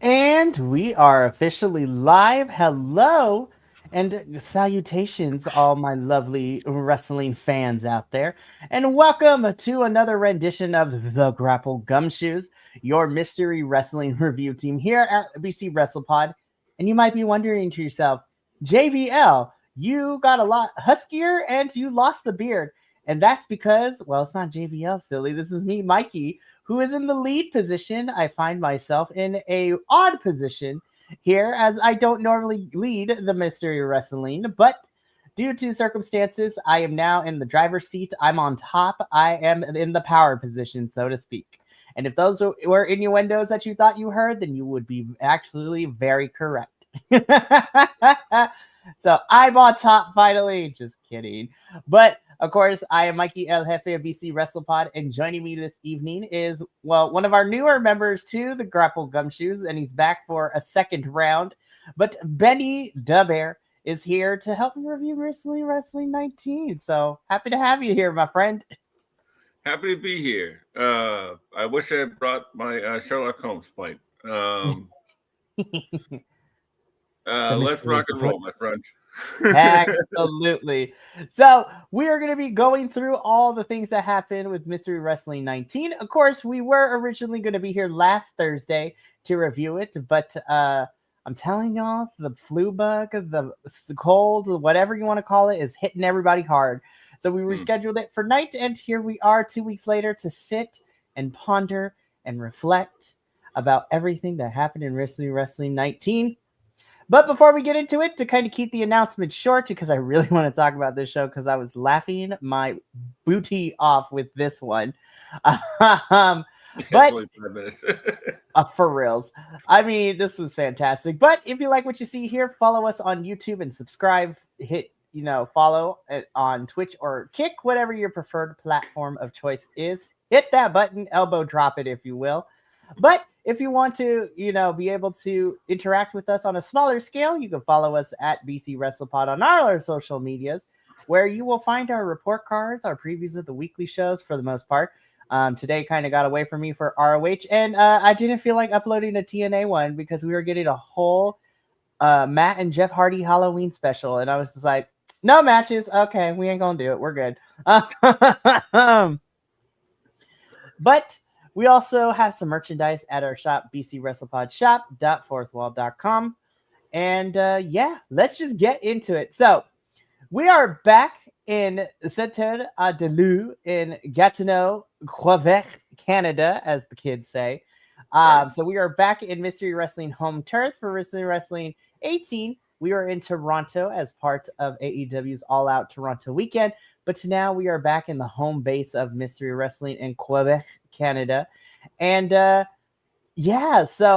And we are officially live. Hello and salutations, all my lovely wrestling fans out there. And welcome to another rendition of the Grapple Gumshoes, your mystery wrestling review team here at BC WrestlePod. And you might be wondering to yourself, JVL, you got a lot huskier and you lost the beard. And that's because, well, it's not JVL, silly. This is me, Mikey, who is in the lead position. I find myself in a odd position here as I don't normally lead the mystery wrestling, but due to circumstances, I am now in the driver's seat. I'm on top. I am in the power position, so to speak. And if those were innuendos that you thought you heard, then you would be actually very correct. So I'm on top finally. Just kidding. But of course, I am Mikey El Jefe of BC WrestlePod, and joining me this evening is, well, one of our newer members to the Grapple Gumshoes, and he's back for a second round. But Benny Dubear is here to help me review Wrestling 19. So happy to have you here, my friend. Happy to be here. I wish I had brought my Sherlock Holmes pipe. Let's rock and roll, my friend. Absolutely. So we are going to be going through all the things that happened with Mystery Wrestling 19. Of course, we were originally going to be here last Thursday to review it, but I'm telling y'all, the flu bug, the cold, whatever you want to call it, is hitting everybody hard. So we rescheduled it for night, and here we are 2 weeks later to sit and ponder and reflect about everything that happened in Mystery Wrestling 19. But before we get into it, to kind of keep the announcement short, because I really want to talk about this show because I was laughing my booty off with this one. But for reals, I mean, this was fantastic. But if you like what you see here, follow us on YouTube and subscribe. Hit, follow on Twitch or Kick, whatever your preferred platform of choice is. Hit that button, elbow drop it, if you will. But if you want to, be able to interact with us on a smaller scale, you can follow us at BC WrestlePod on all our social medias, where you will find our report cards, our previews of the weekly shows for the most part. Today kind of got away from me for ROH, and I didn't feel like uploading a TNA one because we were getting a whole Matt and Jeff Hardy Halloween special, and I was just like, no matches. Okay, we ain't gonna do it. We're good. But we also have some merchandise at our shop, bcwrestlepodshop.fourthwall.com. And let's just get into it. So we are back in Saint-Anne-de-Leu in Gatineau, Quebec, Canada, as the kids say. So we are back in Mystery Wrestling home turf for Mystery Wrestling 18. We are in Toronto as part of AEW's All Out Toronto weekend. But now we are back in the home base of Mystery Wrestling in Quebec, Canada. And so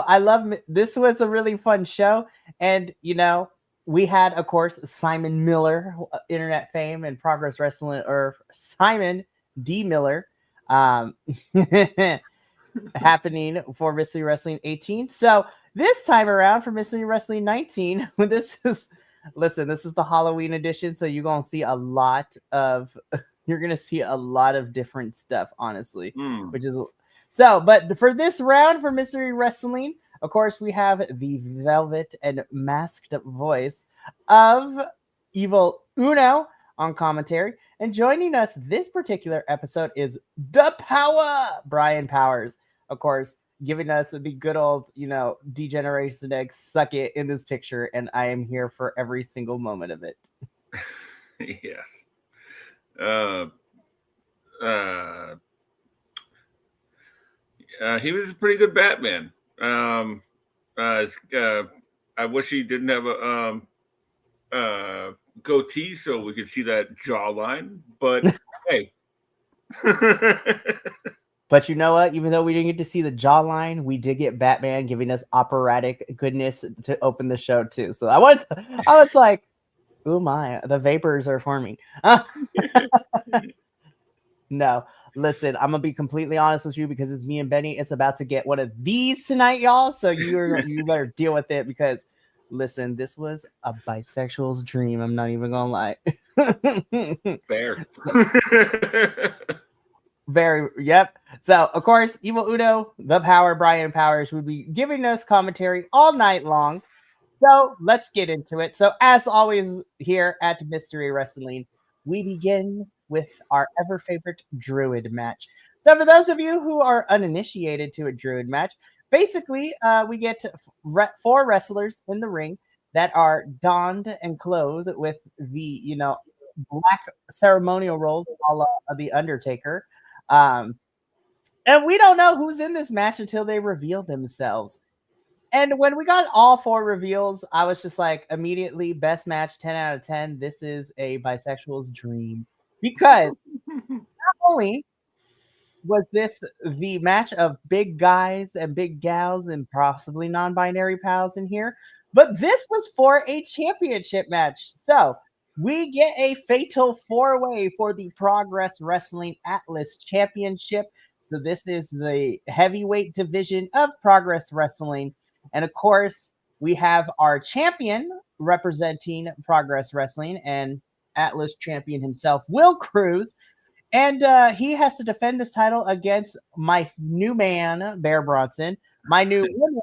I love this. Was a really fun show. And, we had, of course, Simon Miller, internet fame and Progress Wrestling, or Simon D. Miller, happening for Mystery Wrestling 18. So this time around for Mystery Wrestling 19, this is the Halloween edition, so you're gonna see a lot of different stuff, honestly, which is so. But for this round for Mystery Wrestling, of course, we have the velvet and masked voice of Evil Uno on commentary, and joining us this particular episode is the Power Brian Powers, of course, giving us the good old, Degeneration X suck it in this picture, and I am here for every single moment of it. Yes. He was a pretty good Batman. I wish he didn't have a goatee so we could see that jawline, but hey. But you know what? Even though we didn't get to see the jawline, we did get Batman giving us operatic goodness to open the show too. So I was like, oh my, the vapors are forming. No, listen, I'm gonna be completely honest with you because it's me and Benny. It's about to get one of these tonight, y'all. So you better deal with it because, listen, this was a bisexual's dream. I'm not even gonna lie. Fair. Yep. So, of course, Evil Uno, the Power, Brian Powers, would be giving us commentary all night long. So let's get into it. So, as always, here at Mystery Wrestling, we begin with our ever favorite Druid match. So, for those of you who are uninitiated to a Druid match, basically, we get four wrestlers in the ring that are donned and clothed with the, black ceremonial robes, a la the Undertaker. Um, and we don't know who's in this match until they reveal themselves. And when we got all four reveals, I was just like, immediately, best match, 10 out of 10. This is a bisexual's dream. Because not only was this the match of big guys and big gals and possibly non-binary pals in here, but this was for a championship match. So we get a fatal four-way for the Progress Wrestling Atlas Championship. So this is the heavyweight division of Progress Wrestling. And of course, we have our champion representing Progress Wrestling and Atlas champion himself, Will Cruz. And he has to defend this title against my new man, Bear Bronson, my new woman,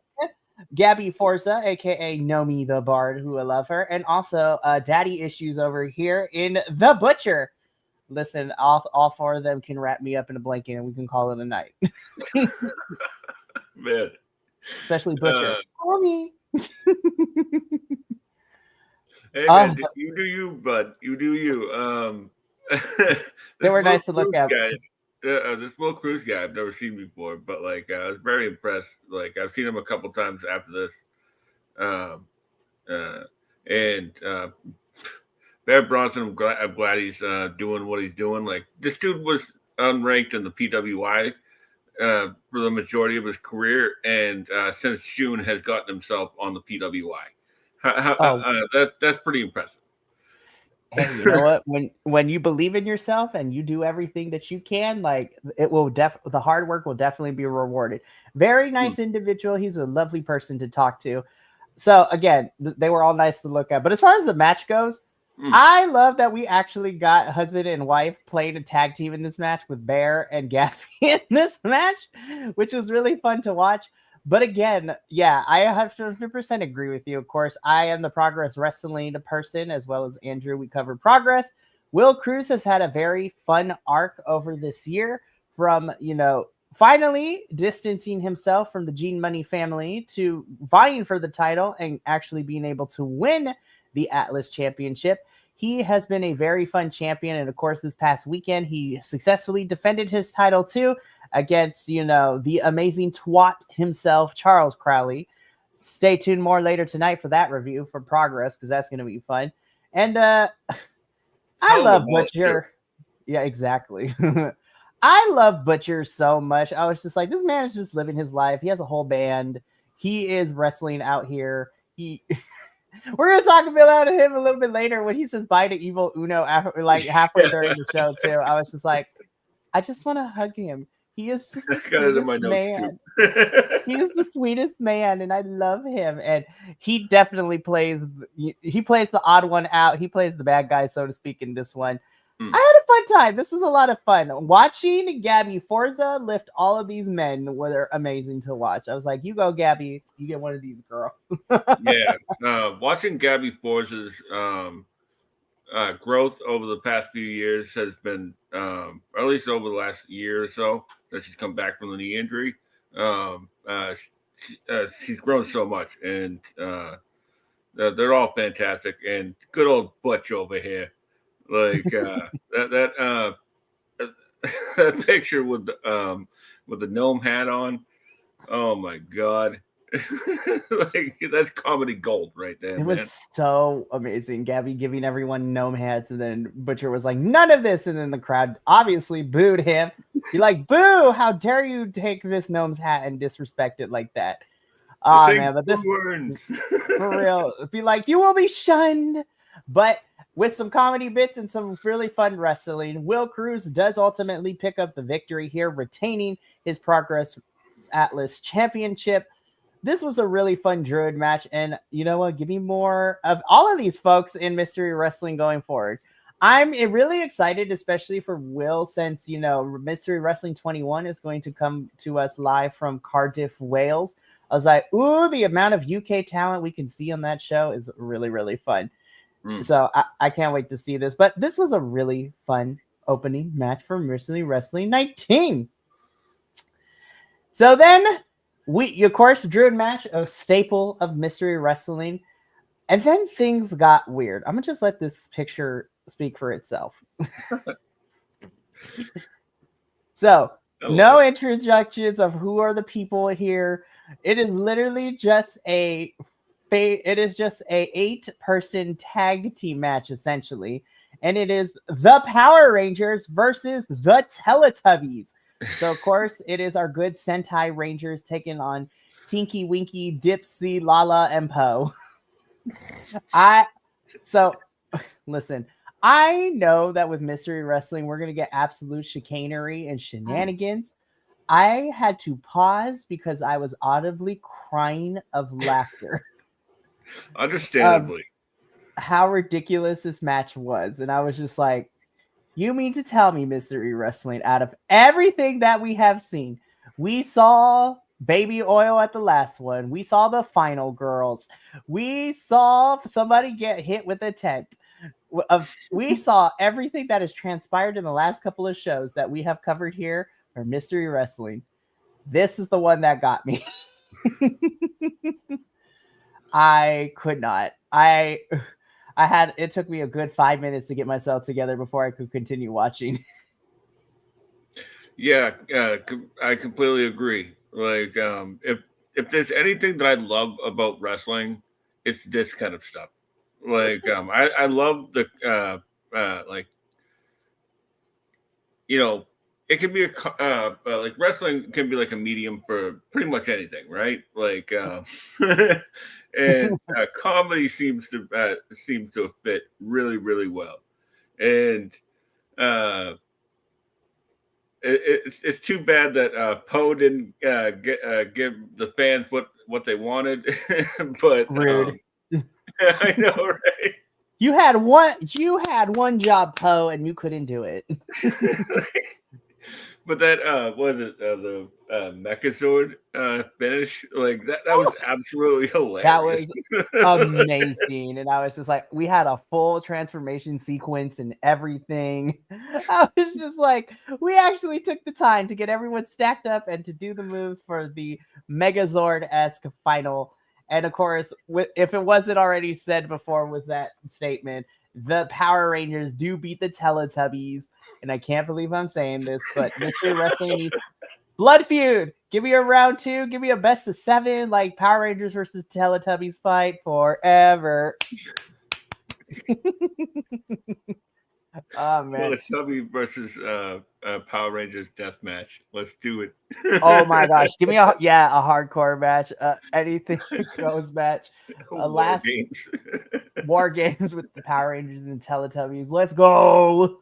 Gabby Forza, aka Nomi the Bard, who I love her, and also daddy issues over here in The Butcher. Listen, all four of them can wrap me up in a blanket and we can call it a night. Man. Especially Butcher. Call me. Hey man, you do you, bud. You do you. They were nice to look at. This Will Cruz guy I've never seen before, but like I was very impressed. Like I've seen him a couple times after this, and Bear Bronson. I'm glad he's doing what he's doing. Like this dude was unranked in the PWI for the majority of his career, and since June has gotten himself on the PWI. That's pretty impressive. Hey, you know what? When you believe in yourself and you do everything that you can, like it will the hard work will definitely be rewarded. Very nice individual. He's a lovely person to talk to. So again, they were all nice to look at. But as far as the match goes, I love that we actually got husband and wife playing a tag team in this match with Bear and Gabby in this match, which was really fun to watch. But again, yeah, I have to 100% agree with you. Of course, I am the Progress Wrestling person, as well as Andrew. We cover Progress. Will Cruz has had a very fun arc over this year from, finally distancing himself from the Gene Money family to vying for the title and actually being able to win the Atlas Championship. He has been a very fun champion. And of course, this past weekend, he successfully defended his title too against, the amazing twat himself, Charles Crowley. Stay tuned more later tonight for that review for Progress, because that's going to be fun. And I love Butcher. Yeah, exactly. I love Butcher so much. I was just like, this man is just living his life. He has a whole band. He is wrestling out here. We're going to talk about him a little bit later when he says bye to Evil Uno halfway during the show too. I was just like, I just want to hug him. He is just the sweetest man. He is the sweetest man, and I love him. And he definitely plays the odd one out. He plays the bad guy, so to speak, in this one. I had a fun time. This was a lot of fun. Watching Gabby Forza lift all of these men were amazing to watch. I was like, you go, Gabby. You get one of these, girl. Yeah. Watching Gabby Forza's growth over the past few years has been, or at least over the last year or so, that she's come back from the knee injury. She's grown so much, and they're all fantastic. And good old Butch over here. Like that picture with the gnome hat on. Oh my god. Like that's comedy gold right there. It was so amazing. Gabby giving everyone gnome hats, and then Butcher was like, none of this, and then the crowd obviously booed him. Be like, boo, how dare you take this gnome's hat and disrespect it like that. Oh man, but this for real, be like, you will be shunned. But with some comedy bits and some really fun wrestling, Will Cruz does ultimately pick up the victory here, retaining his Progress Atlas Championship. This was a really fun Druid match, and you know what? Give me more of all of these folks in Mystery Wrestling going forward. I'm really excited, especially for Will, since Mystery Wrestling 21 is going to come to us live from Cardiff, Wales. I was like, ooh, the amount of UK talent we can see on that show is really, really fun. Mm. So I can't wait to see this. But this was a really fun opening match for Mystery Wrestling 19. So then we, of course, Druid match, a staple of Mystery Wrestling. And then things got weird. I'm going to just let this picture speak for itself. So, no introductions of who are the people here. It is literally just a 8-person tag team match essentially, and it is the Power Rangers versus the Teletubbies. So of course it is our good Sentai Rangers taking on Tinky Winky, Dipsy, Lala, and Poe. Listen, I know that with Mystery Wrestling we're gonna get absolute chicanery and shenanigans. I had to pause because I was audibly crying of laughter. Understandably. How ridiculous this match was. And I was just like, you mean to tell me, Mystery Wrestling, out of everything that we have seen, we saw Baby Oil at the last one. We saw the Final Girls. We saw somebody get hit with a tent. We saw everything that has transpired in the last couple of shows that we have covered here for Mystery Wrestling. This is the one that got me. I could not. It took me a good 5 minutes to get myself together before I could continue watching. Yeah, I completely agree. Like, if there's anything that I love about wrestling, it's this kind of stuff. Like, I love the like, you know, it can be like wrestling can be like a medium for pretty much anything, right? Like, and comedy seems to fit really really well, and uh, it's too bad that Poe didn't give the fans what they wanted, but Rude. I know, right? You had one job, Poe, and you couldn't do it. But that was it the Megazord finish, like that was absolutely That hilarious. was amazing. And I was just like, we had a full transformation sequence and everything. I was just like, we actually took the time to get everyone stacked up and to do the moves for the Megazord-esque final. And of course, if it wasn't already said before with that statement, the Power Rangers do beat the Teletubbies. And I can't believe I'm saying this, but Mystery Wrestling needs Blood Feud. Give me a round 2. Give me a best of 7, like Power Rangers versus Teletubbies fight forever. Oh man. Teletubby versus Power Rangers death match. Let's do it. Oh my gosh. Give me a hardcore match. Anything goes match. War games. War games with the Power Rangers and the Teletubbies. Let's go.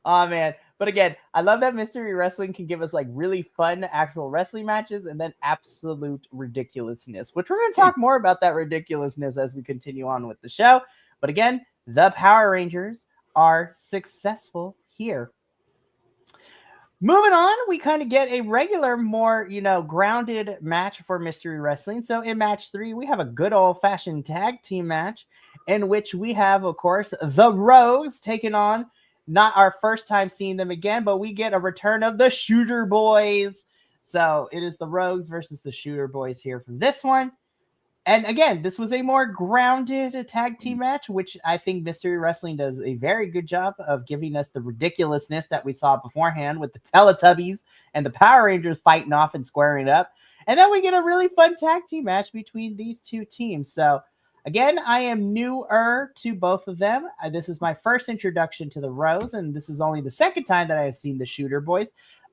Oh man. But again, I love that Mystery Wrestling can give us like really fun actual wrestling matches and then absolute ridiculousness, which we're going to talk more about that ridiculousness as we continue on with the show. But again, the Power Rangers are successful here. Moving on, we kind of get a regular, more, grounded match for Mystery Wrestling. So in match 3, we have a good old-fashioned tag team match in which we have, of course, the Rogues taking on, not our first time seeing them again, but we get a return of the Shooter Boys. So it is the Rogues versus the Shooter Boys here for this one. And again, this was a more grounded tag team match, which I think Mystery Wrestling does a very good job of giving us the ridiculousness that we saw beforehand with the Teletubbies and the Power Rangers fighting off and squaring up. And then we get a really fun tag team match between these two teams. So again, I am newer to both of them. This is my first introduction to the Rose, and this is only the second time that I have seen the Shooter Boys.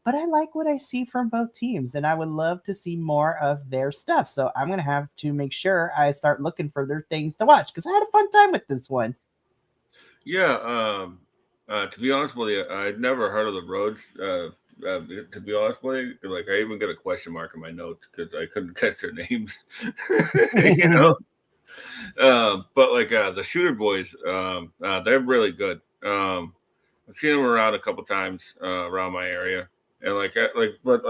But I like what I see from both teams, and I would love to see more of their stuff. So I'm going to have to make sure I start looking for their things to watch because I had a fun time with this one. Yeah, to be honest with you, I'd never heard of the Roads. To be honest with you, like I even got a question mark in my notes because I couldn't catch their names. you know, but like the Shooter Boys, they're really good. I've seen him around a couple times around my area, and but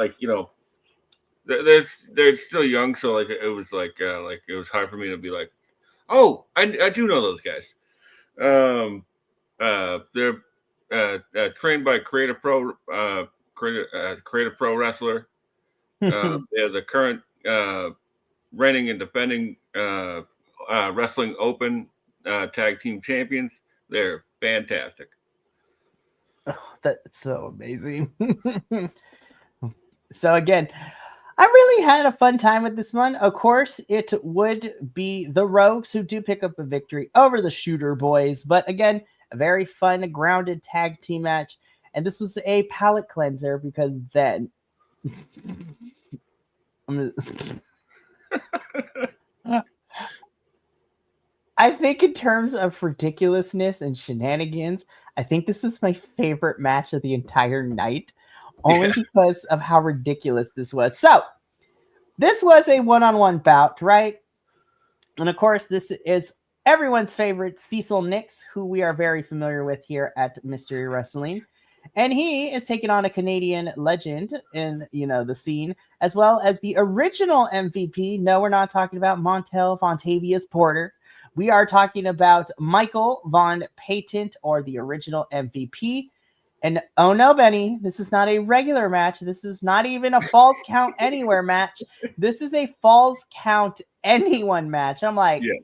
they're still young, so like it was hard for me to be like, oh, I do know those guys. Um, they're trained by Creative Pro Wrestler. They're the current reigning and defending Wrestling Open tag team champions. They're fantastic. Oh, that's so amazing. So again, I really had a fun time with this one. Of course, it would be the Rogues who do pick up a victory over the Shooter Boys, but again, a very fun, grounded tag team match. And this was a palate cleanser because then I think in terms of ridiculousness and shenanigans, I think this was my favorite match of the entire night, only Yeah. because of how ridiculous this was. So, this was a one-on-one bout, right? And of course, this is everyone's favorite Cecil Nix, who we are very familiar with here at Mystery Wrestling. And he is taking on a Canadian legend in, the scene, as well as the original MVP. No, we're not talking about Montel Vontavious Porter. We are talking about Michael Von Patent, or the original MVP. And oh no, Benny, this is not a regular match. This is not even a Falls Count Anywhere match. This is a Falls Count Anyone match. I'm like, Yeah.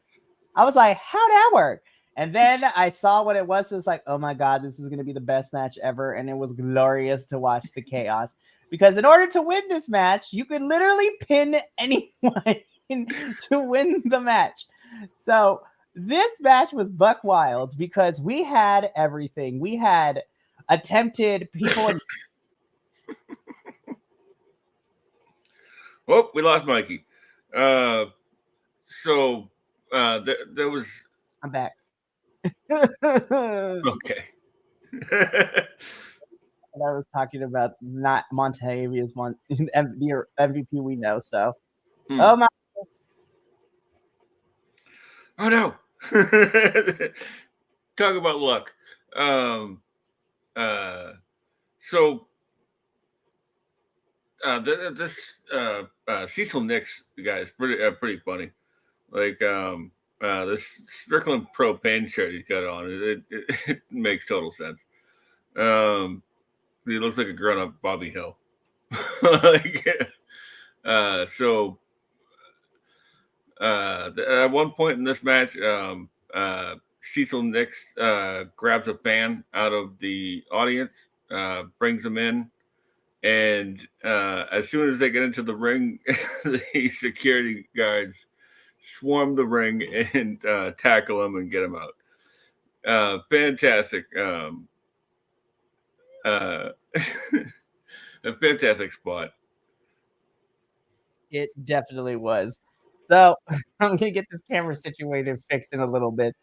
I was like, how'd that work? And then I saw what it was. It was like, oh my God, this is going to be the best match ever. And it was glorious to watch the chaos. Because in order to win this match, you could literally pin anyone to win the match. So this match was buck wild because we had everything. We had attempted people. Well, we lost Mikey. So there was I'm back. okay. And I was talking about not Montavious, the MVP we know. So, oh my. Oh no. Talk about luck. Um, so this Cecil Nix guy is pretty funny. Like this Strickland propane shirt he's got on, it makes total sense. He looks like a grown up Bobby Hill. Like, so at one point in this match, Cecil Nix grabs a fan out of the audience, brings him in, and as soon as they get into the ring, the security guards swarm the ring and tackle him and get him out. Fantastic. A fantastic spot. It definitely was. So I'm gonna get this camera situated, fixed in a little bit.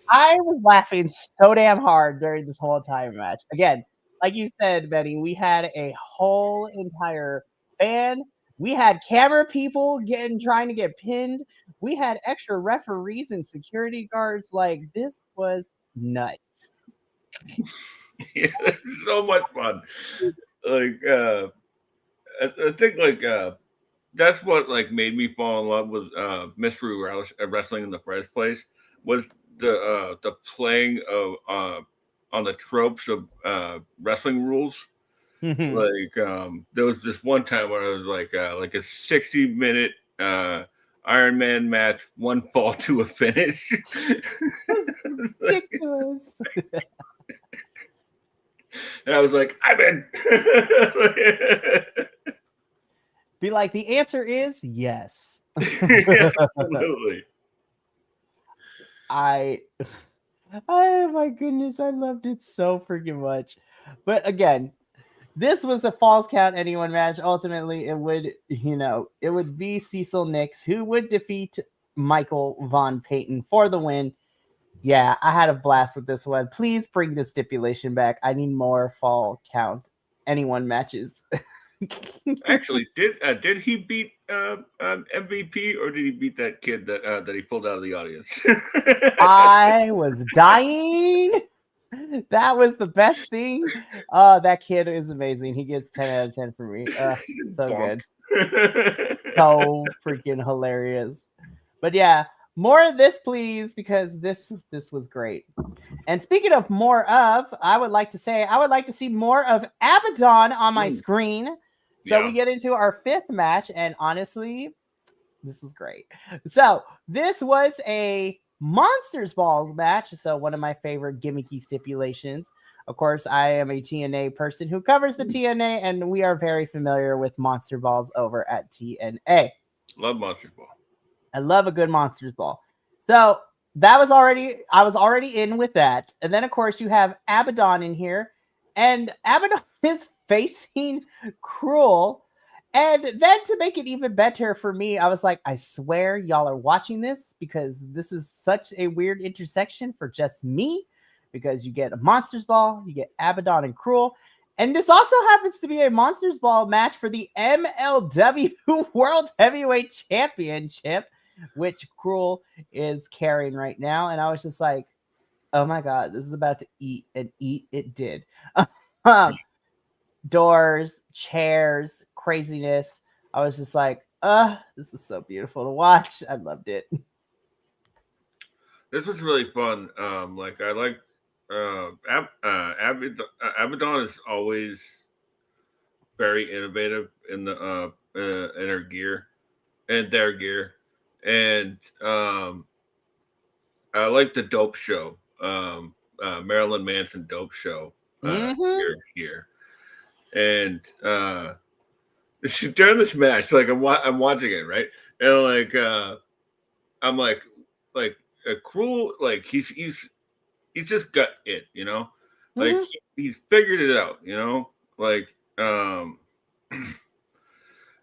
I was laughing so damn hard during this whole entire match. Again, like you said, Benny, we had a whole entire fan. We had camera people trying to get pinned. We had extra referees and security guards. Like, this was nuts. Yeah, so much fun. Like I think that's what like made me fall in love with mystery wrestling in the first place was the playing of on the tropes of wrestling rules. Like there was this one time where it was like a 60-minute Iron Man match, one fall to a finish. Ridiculous. And I was like, I'm in. Be like, the answer is yes. Yeah, absolutely. Oh my goodness, I loved it so freaking much. But again, this was a Falls Count Anyone match. Ultimately, it would be Cecil Nix who would defeat Michael Von Patent for the win. Yeah, I had a blast with this one. Please bring the stipulation back. I need more Fall Count Anyone matches. Actually, did he beat MVP or did he beat that kid that he pulled out of the audience? I was dying. That was the best thing. Oh, that kid is amazing. He gets 10 out of 10 for me. So Bonk. good. So freaking hilarious. But yeah, more of this, please, because this was great. And speaking of more of, I would like to say I would like to see more of Abaddon on my screen. So Yeah. we get into our fifth match, and honestly, this was great. So this was a Monsters Balls match. So one of my favorite gimmicky stipulations. Of course, I am a TNA person who covers the TNA, and we are very familiar with Monster Balls over at TNA. Love Monster Ball. I love a good Monsters Ball. So that was already, I was already in with that. And then, of course, you have Abaddon in here, and Abaddon is facing Cruel. And then to make it even better for me, I was like, I swear y'all are watching this because this is such a weird intersection for just me. Because you get a Monsters Ball, you get Abaddon and Cruel. And this also happens to be a Monsters Ball match for the MLW World Heavyweight Championship, which Cruel is carrying right now. And I was just like, oh my God, this is about to eat, and eat it did. Doors, chairs, craziness. I was just like, this is so beautiful to watch. I loved it. This was really fun. Like I like Abaddon is always very innovative in the in her gear and their gear, and I like the Dope Show, Marilyn Manson Dope Show Mm-hmm. here, and during this match, like I'm watching it right, and like I'm like a cruel like he's just got it, you know, like Mm-hmm. he's figured it out, you know, like and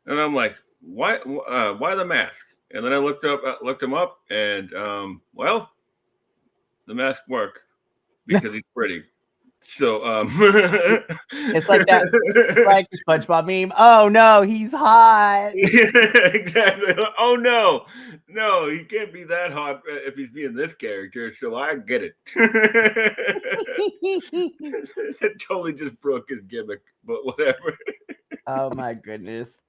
I'm like, why the mask? And then I looked him up, and well, the mask work because he's pretty. So It's like that. It's like the SpongeBob meme. Oh no, he's hot. exactly. Oh no, no, he can't be that hot if he's being this character. So I get it. It totally just broke his gimmick, but whatever. Oh my goodness.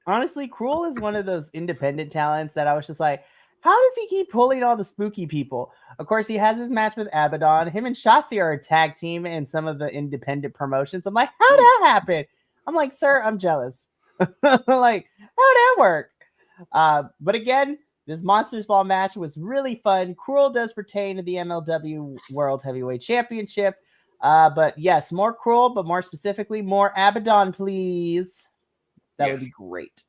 Honestly, Cruel is one of those independent talents that I was just like, how does he keep pulling all the spooky people? Of course, he has his match with Abaddon. Him and Shotzi are a tag team in some of the independent promotions. I'm like, how'd that happen? I'm like, sir, I'm jealous. Like, how'd that work? But again, this Monsters Ball match was really fun. Cruel does pertain to the MLW World Heavyweight Championship. But yes, more Cruel, but more specifically, more Abaddon, please. That would be great.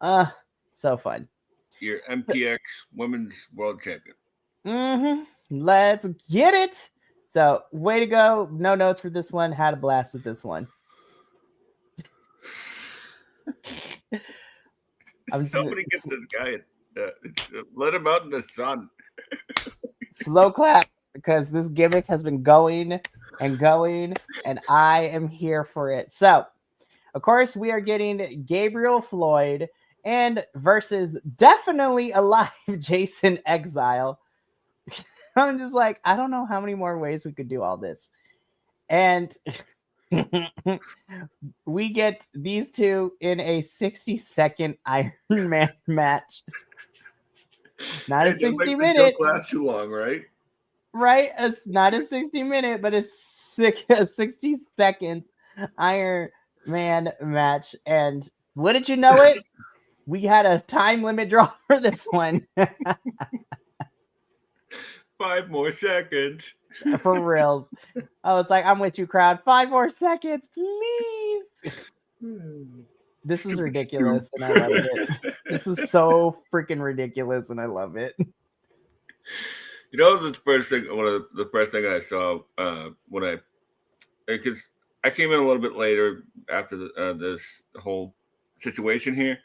So fun. Your MTX Women's World Champion. Mm-hmm. Let's get it. So, way to go. No notes for this one. Had a blast with this one. Somebody get this guy. Let him out in the sun. Slow clap because this gimmick has been going and going, and I am here for it. So, of course, we are getting Gabriel Floyd and versus definitely alive Jason Exile. I'm just like, I don't know how many more ways we could do all this. And we get these two in a 60-second Iron Man match. Not a 60-minute. Don't last too long, right? Right? It's not a 60-minute, but a 60 seconds Iron Man match. And wouldn't you know it? We had a time limit draw for this one. 5 more seconds. For reals. I was like, I'm with you, crowd. 5 more seconds, please. This is ridiculous, and I love it. This is so freaking ridiculous, and I love it. You know, the first thing, one of the first thing I saw when because I came in a little bit later after this whole situation here.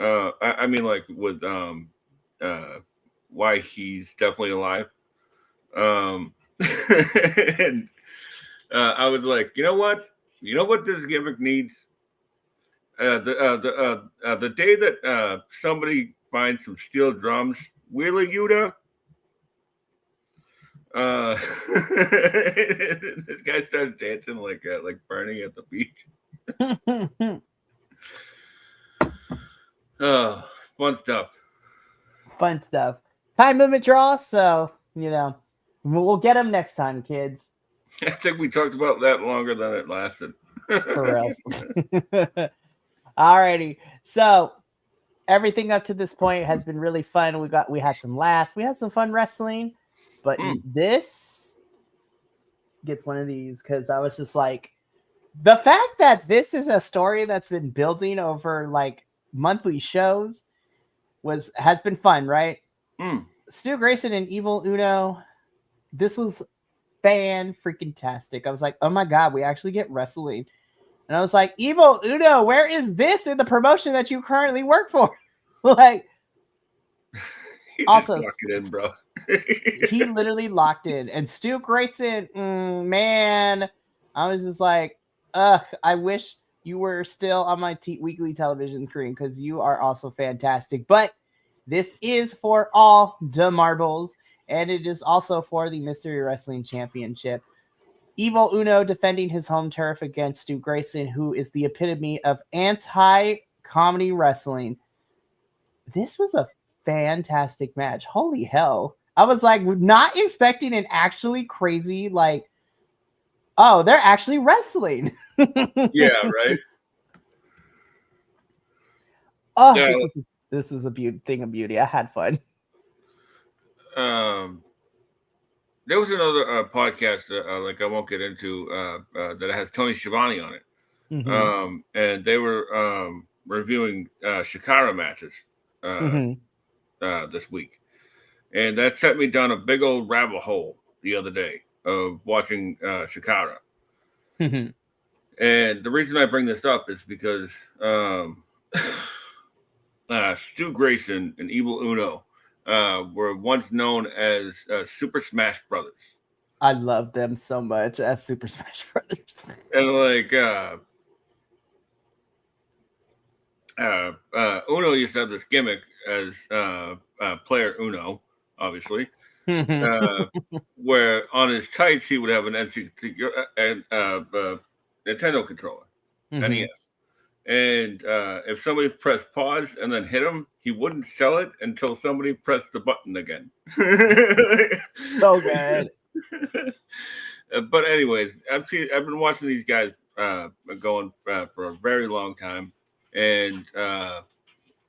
I mean, like with why he's definitely alive. And I was like, you know what? You know what this gimmick needs? The day that somebody finds some steel drums, Wheeler Yuta. This guy starts dancing like burning at the beach. Oh, fun stuff. Fun stuff. Time limit draw, so we'll get them next time, kids. I think we talked about that longer than it lasted. For real. Alrighty. So everything up to this point has been really fun. We had some laughs. We had some fun wrestling, but this gets one of these because I was just like, the fact that this is a story that's been building over like monthly shows has been fun, right? Stu Grayson and Evil Uno. This was fan freaking tastic. I was like, oh my god, we actually get wrestling. And I was like, Evil Uno, where is this in the promotion that you currently work for? Like, he also just locked it in, bro. He literally locked in. And Stu Grayson, man, I was just like, I wish you were still on my weekly television screen because you are also fantastic. But this is for all the marbles, and it is also for the Mystery Wrestling Championship. Evil Uno defending his home turf against Stu Grayson, who is the epitome of anti-comedy wrestling. This was a fantastic match. Holy hell. I was like not expecting an actually crazy, like, oh, they're actually wrestling. Yeah, right. Oh, yeah. This was a thing of beauty. I had fun. There was another podcast, like I won't get into, that has Tony Schiavone on it. Mm-hmm. And they were reviewing Shikara matches this week. And that set me down a big old rabbit hole the other day of watching Shikara. And the reason I bring this up is because Stu Grayson and Evil Uno were once known as Super Smash Brothers. I love them so much as Super Smash Brothers. And like Uno used to have this gimmick as player Uno, obviously, where on his tights he would have an Nintendo controller, NES. And if somebody pressed pause and then hit him, he wouldn't sell it until somebody pressed the button again. So good. But anyways, I've been watching these guys going for a very long time, and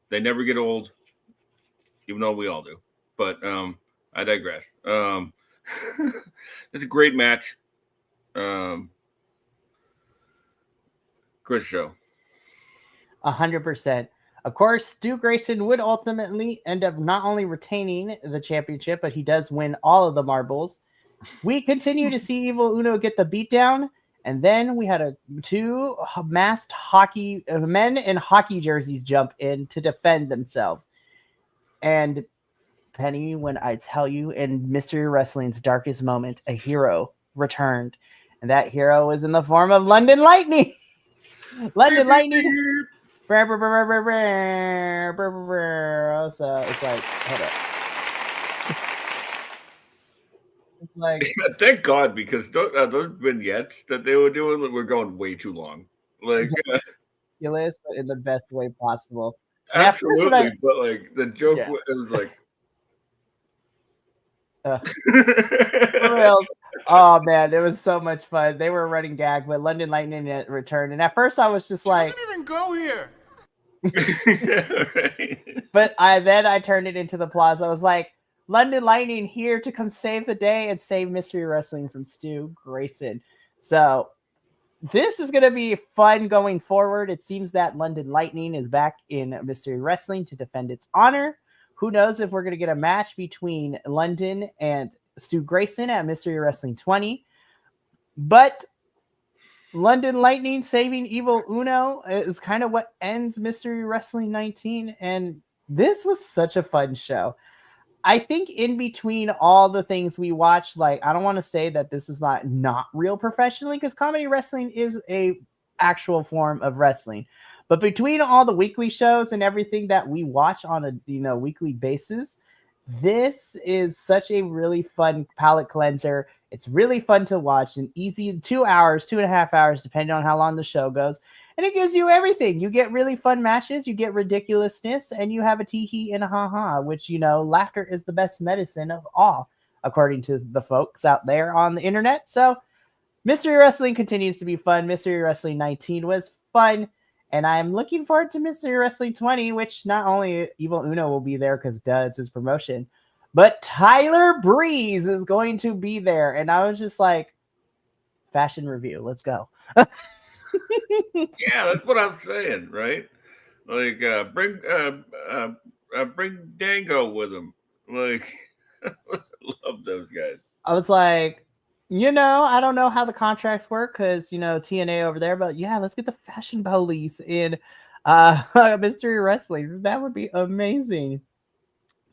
they never get old, even though we all do. But I digress. It's a great match. Good show. 100%. Of course, Stu Grayson would ultimately end up not only retaining the championship, but he does win all of the marbles. We continue to see Evil Uno get the beatdown, and then we had two masked men in hockey jerseys jump in to defend themselves. And Penny, when I tell you, in Mystery Wrestling's darkest moment, a hero returned, and that hero was in the form of London Lightning. London Lightning. So it's like, hold up. It's like, thank God, because those vignettes that they were doing were going way too long. Like, ridiculous, but in the best way possible. And absolutely, but like the joke, it was like, for real. Oh man, it was so much fun. They were running gag, but London Lightning returned, and at first I was just like, doesn't even go here. But I turned it into the plaza. I was like, London Lightning here to come save the day and save Mystery Wrestling from Stu Grayson. So this is going to be fun going forward. It seems that London Lightning is back in Mystery Wrestling to defend its honor. Who knows if we're going to get a match between London and Stu Grayson at Mystery Wrestling 20. But London Lightning saving Evil Uno is kind of what ends Mystery Wrestling 19. And this was such a fun show. I think in between all the things we watched, like, I don't want to say that this is not real professionally, because comedy wrestling is a actual form of wrestling. But between all the weekly shows and everything that we watch on a weekly basis, This is such a really fun palate cleanser. It's really fun to watch and easy 2 hours, 2.5 hours, depending on how long the show goes. And it gives you everything. You get really fun matches, you get ridiculousness, and you have a tee hee and a ha ha, which, laughter is the best medicine of all, according to the folks out there on the internet. So, Mystery Wrestling continues to be fun. Mystery Wrestling 19 was fun. And I'm looking forward to Mystery Wrestling 20, which not only Evil Uno will be there because duh, it's his promotion, but Tyler Breeze is going to be there. And I was just like, fashion review, let's go. Yeah, that's what I'm saying, right? Like, bring Dango with him. Like, love those guys. I was like, I don't know how the contracts work because, TNA over there, but yeah, let's get the fashion police in Mystery Wrestling. That would be amazing.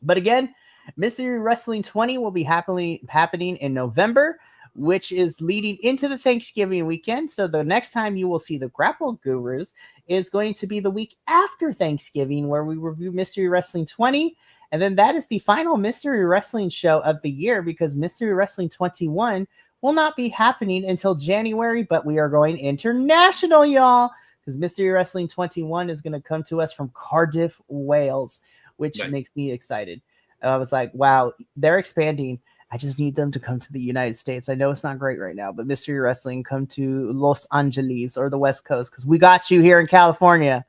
But again, Mystery Wrestling 20 will be happening in November, which is leading into the Thanksgiving weekend. So the next time you will see the Grapple Gurus is going to be the week after Thanksgiving, where we review Mystery Wrestling 20. And then that is the final Mystery Wrestling show of the year, because Mystery Wrestling 21 will not be happening until January, but we are going international, y'all, because Mystery Wrestling 21 is going to come to us from Cardiff, Wales, which makes me excited. I was like, wow, they're expanding. I just need them to come to the United States. I know it's not great right now, but Mystery Wrestling, come to Los Angeles or the West Coast, because we got you here in California.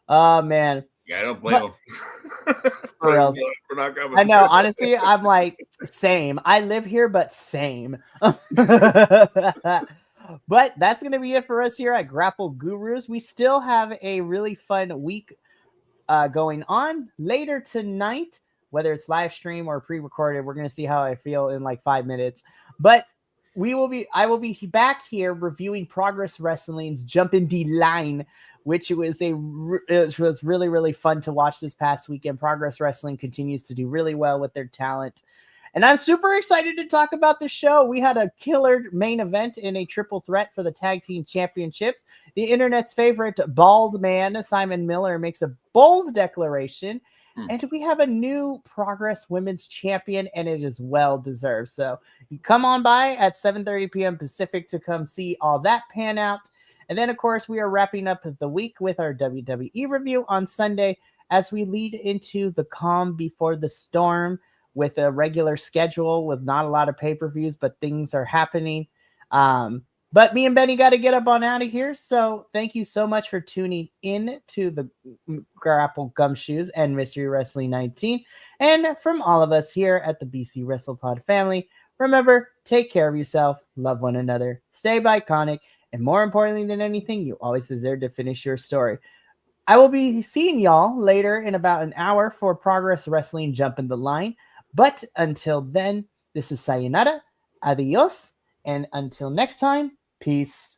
Oh, man. Yeah, I don't blame them. For else. I know, honestly, I'm like, same. I live here, but same. But that's going to be it for us here at Grapple Gurus. We still have a really fun week going on later tonight, whether it's live stream or pre-recorded. We're going to see how I feel in like 5 minutes. But I will be back here reviewing Progress Wrestling's Jumpin' D Line, which was really, really fun to watch this past weekend. Progress Wrestling continues to do really well with their talent. And I'm super excited to talk about the show. We had a killer main event in a triple threat for the tag team championships. The internet's favorite bald man, Simon Miller, makes a bold declaration. And we have a new Progress Women's Champion, and it is well deserved. So you come on by at 7:30 p.m. Pacific to come see all that pan out. And then, of course, we are wrapping up the week with our WWE review on Sunday as we lead into the calm before the storm with a regular schedule with not a lot of pay-per-views, but things are happening. But me and Benny got to get up on out of here. So thank you so much for tuning in to the Grapple Gumshoes and Mystery Wrestling 19. And from all of us here at the BC WrestlePod family, remember, take care of yourself, love one another, stay Bi-Conic, and more importantly than anything, you always deserve to finish your story. I will be seeing y'all later in about an hour for Progress Wrestling Jumpin' the Line. But until then, this is Sayonara, adios, and until next time, peace.